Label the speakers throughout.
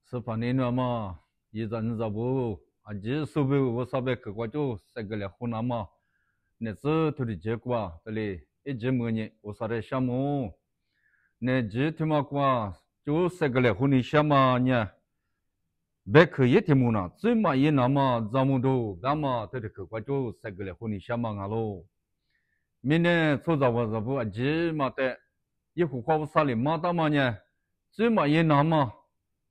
Speaker 1: 是反正那么一阵子不，啊，这手边我上边去过就三个来湖南嘛，那次他的结果这里一直没呢，我上来项目，那这他妈过就三个来湖南项目呢，别去一天么呢，最嘛一那么咱们都咱们他的去过就三个来湖南项目啊喽，明年做着我这不这嘛的，一户花我上来嘛大嘛呢，最嘛一那么。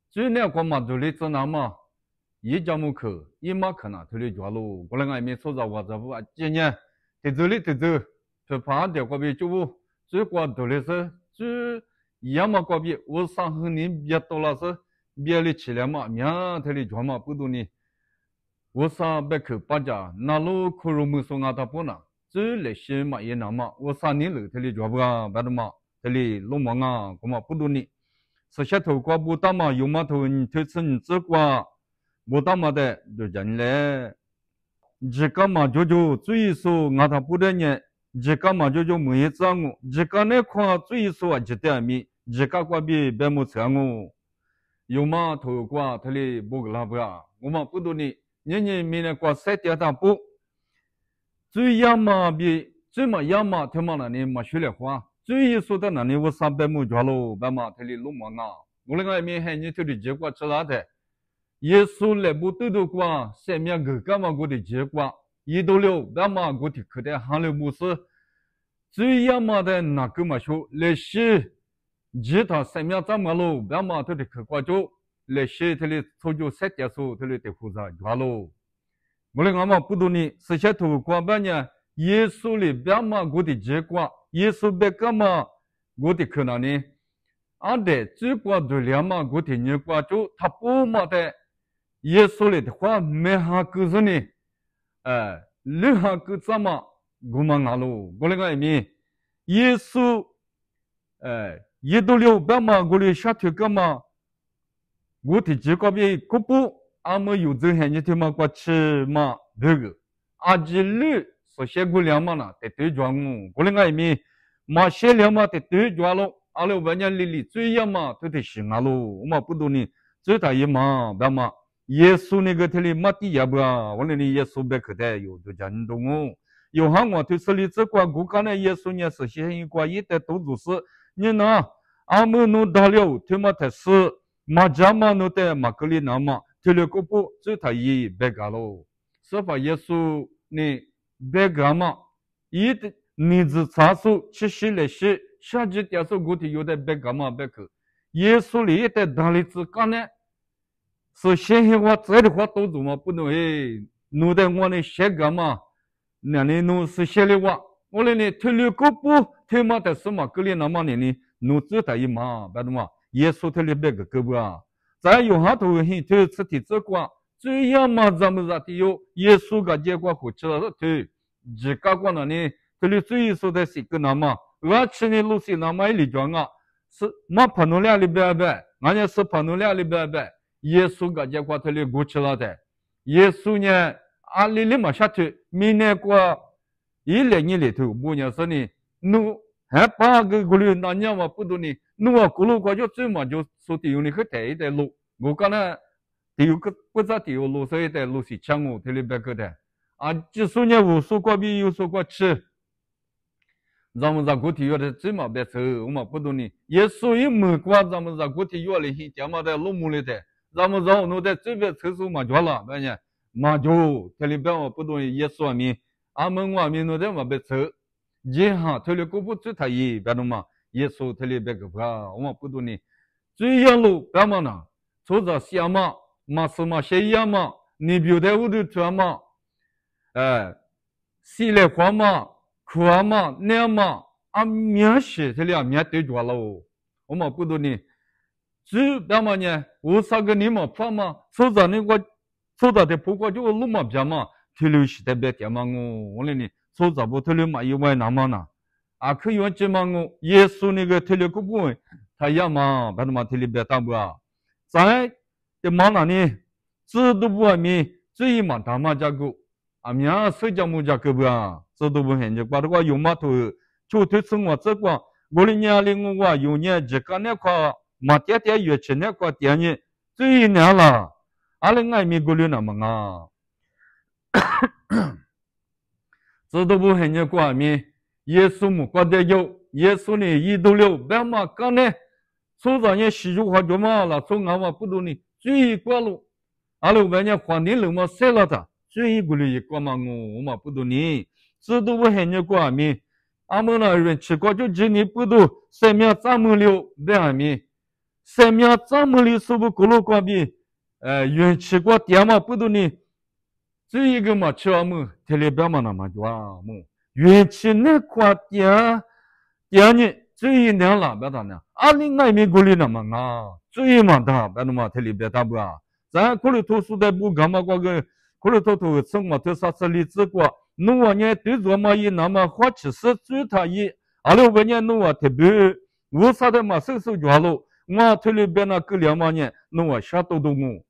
Speaker 1: 最那个嘛，都来自那嘛，一家门口，一马可能都来抓喽。过来外面说着话，这不啊，今年在这里，就怕的个别就不，最关都来是最一样嘛个别，我上后年别到了是别来起来嘛，明天来抓嘛，不多呢。我上别去把家，那路可容易送俺他不呢，最来些嘛也那嘛，我3年了，他来抓不啊，别的嘛，他来弄忙啊，个嘛不多呢。是下头瓜不大嘛，有嘛头你推吃你这瓜不大嘛的就人嘞，这个嘛就最少俺他不得呢，这个嘛就没一张哦，这个那块最少啊几点米，这个瓜比别么长哦，有嘛头瓜他哩不个拉不啊，我嘛不多呢，年明年瓜3点大不，最要嘛比最嘛要嘛他妈那里嘛学来花。最说的那里我300亩抓喽，白马这里弄忙啊！我那个面还你这里结果吃哪的？耶稣来不都都过，上面个干嘛我的结果？一到了白马我的口袋行了不是？最要么的那个嘛说来是，其他上面怎么喽？白马这里口瓜就来是这里操作3点数这里的负责抓喽。我那个嘛不多呢，是下头过半年，耶稣里白马我的结果。耶稣别干嘛？我的可能呢？俺的最关注了嘛？我的你关注他不嘛的？耶稣里的话没哈个子呢？你哈个怎么？我们俺喽，我那个面，耶稣，一到了别嘛，我的下头干嘛？我的这个边个不？俺们有这些你他妈过吃嘛？这个，阿吉路。所写过两嘛呢，得对庄哦，过来外面马写两嘛得对庄咯，阿拉万年里最要嘛都得行啊咯，我嘛不懂呢，最大一嘛，别嘛，耶稣那个这里马地也不啊，我那里耶稣别可得有就真懂哦，有行我对这里这块我看那耶稣呢是写一块一的都就是你呢，阿们弄到了，他妈的是马家嘛弄的马格里那嘛，这里个不最大一别个咯，是把耶稣呢。别个嘛，一的你只查数七十来些，下几点数我的有的别个嘛别个，耶稣里的哪里只干呢？是现在话这的话都怎么不能诶？弄得我呢写个嘛，那你弄是写的话，我那里推了个不推嘛的什么个里那么呢？弄这他一嘛，别的嘛，耶稣推了别个个不啊？再有下头很推吃的这个。最要嘛咱们啥的有耶稣个结果好吃了对，这个过呢，这里最说的是个那么，我吃的路是那么里装啊，是马盘诺俩里边呗，俺家是盘诺俩里边呗，耶稣个结果这里过去了的，耶稣呢，阿里里嘛下去，明年过1-2年里头，不年是呢，努还把个过来那年嘛不多呢，努啊过路过就最嘛就说的有你去带一带路，我讲呢。有个不知道有路所以在路是抢我这里边个的啊，就说呢我说过比有说过吃，咱们在国体院的最嘛别走，我们不懂呢，也所以没管咱们在国体院里去讲嘛的路木里的，咱们让我在这边厕所嘛着了，反正嘛就这里边我不懂也说明，俺们外面那在嘛别走，这哈这里国不最他也别懂嘛，也说这里边个不啊，我们不懂呢，最要路干嘛呢？做着想嘛。马什么谁呀嘛？你表态我都做嘛？西来花嘛，苦啊嘛，那嘛，啊面写这俩面对着了，我们不懂呢。只干嘛呢？我啥个你嘛怕嘛？做着那个，做着的不过就路嘛偏嘛，退流是特别点嘛我那里做着不退流嘛，因为那么呢，啊可以问这嘛耶稣那个退流个不会，他呀嘛，把他嘛退流别打不啊？在。这马那呢，这都不外面，这一嘛他妈家个，啊面谁家木家个不啊？这都不很就把这个有嘛头，就推生活这个，我的家里我有呢，这个那块马爹爹月前那块店呢，最难了，阿拉爱米过了那么啊，这都不很热过米，耶稣木过得有，耶稣呢一度了，别嘛干呢，从咱也习俗化做嘛了，从俺嘛不懂呢，最过了，阿拉外面环境了嘛晒了的，最过了一过嘛我嘛不懂呢，这都不很热过米。阿们那人吃过就今年不都三面咱们了两面，三面咱们的是不过了过比，人吃过点嘛不都呢？这一个嘛吃我们特别别嘛那么多啊么，人吃那块点呢，这一年了别的呢，阿里外面过来那么啊，这一嘛大别的嘛特别大不啊，咱过来读书的不干嘛过个，过来读生活都啥子例子过。侬话呢？对做嘛伊那么花起是最他伊，阿拉问呢侬话特别，我啥的嘛手手抓了，我推里边那个两嘛呢，侬话瞎抖抖我，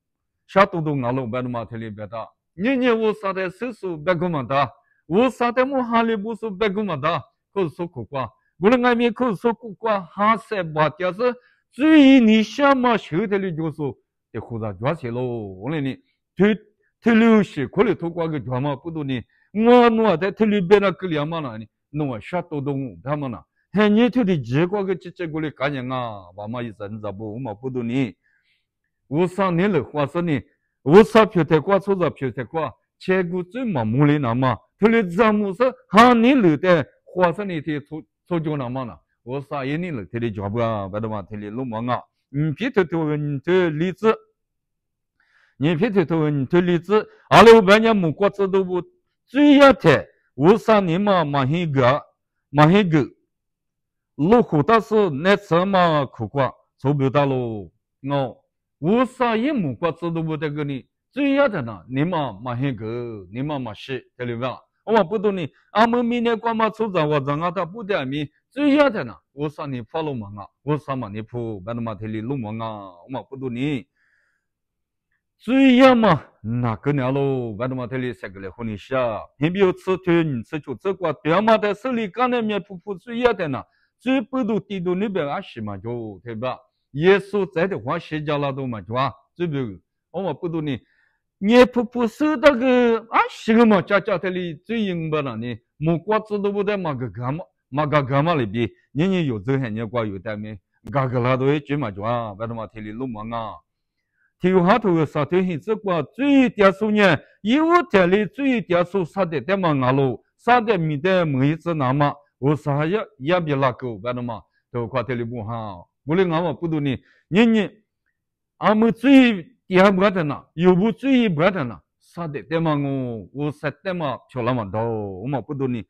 Speaker 1: 瞎抖抖阿拉边的嘛推里边的，年我啥的手手别个嘛的，我啥的么哈里不是别个嘛的，可是说苦瓜，我那外面可是说苦瓜，哈塞把点是，至于你想嘛手的里就是得胡子抓起喽，我那里推流血，可能透过个抓嘛不多呢。我在里边那个两嘛呢，侬瞎抖动他们呢，还你头的结果个这过来干人啊，娃嘛一阵子不，我嘛不懂呢。我上年了花生呢，我上票太瓜，出着票太瓜，结果最嘛木里那嘛，头里咱们是哈年了的花生呢，的出就那么呢，我上一年了，头里抓不啊，别的嘛头里弄忙啊，皮头的例子，你皮头的例子，阿拉半年木瓜子都不。最要的，我上年嘛马黑个，路虎但是那次嘛苦瓜做不到喽。我上一木瓜子都不得个呢，最要的呢，你嘛马黑个，你嘛是，对吧？我不懂呢，俺们明年光嘛出咱我让俺他不得米，最要的呢，我上年发了忙啊，我上嘛你铺，别的嘛天里弄忙啊，我不懂呢。最要嘛，那个年喽，外头嘛这里三个来和你下，你比如吃腿，你吃就这个，对嘛在手里干的面铺最要的呢，最不都地都那边啊是嘛就对吧？耶稣在的话谁家那都嘛就啊，最不，我嘛不都呢，你铺手那个啊是个嘛，家这里最硬巴了呢，木瓜子都不得嘛个干嘛里边，人有这些人瓜有带没，嘎个那都一句嘛就啊，外头嘛这里弄忙啊。头下头啥头现这个最点数呢？有天里最点数啥的点嘛阿路，啥的米的每一次那么，我啥也别拉够，别的嘛，都快点里不好。我嘞俺们不懂呢，人俺们最点不的呢，有不最不的呢？啥的点嘛我啥点嘛漂亮嘛多，我嘛不懂呢。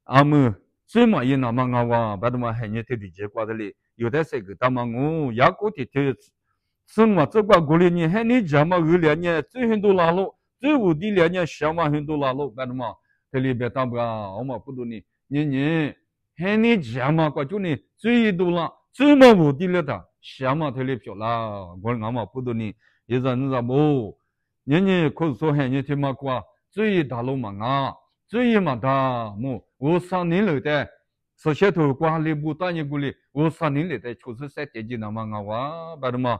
Speaker 1: 俺们最嘛也那么俺哇，别的嘛还你头的结果的哩，有的是个大嘛我也过的头。生活这块过来呢，还你讲嘛，2年最很多拉路，最无的2年小嘛很多拉路，干嘛？这里边当不啊，我嘛不懂呢。你还你讲嘛，过就呢最多了，最嘛无的了的，小嘛这里漂亮，我嘛不懂呢。一阵子不，你可说还你听嘛过，最大路嘛啊，最嘛大么？我上年了的。首先头管理不单一过来，我上年来的确实在电机那么啊哇，白的嘛。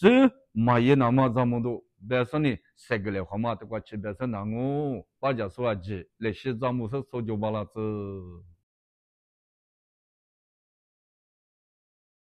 Speaker 1: 这嘛也那么咱们都，别说呢，三个来话嘛，这个去别说那我，把家说啊去，来西咱们是说就完了这。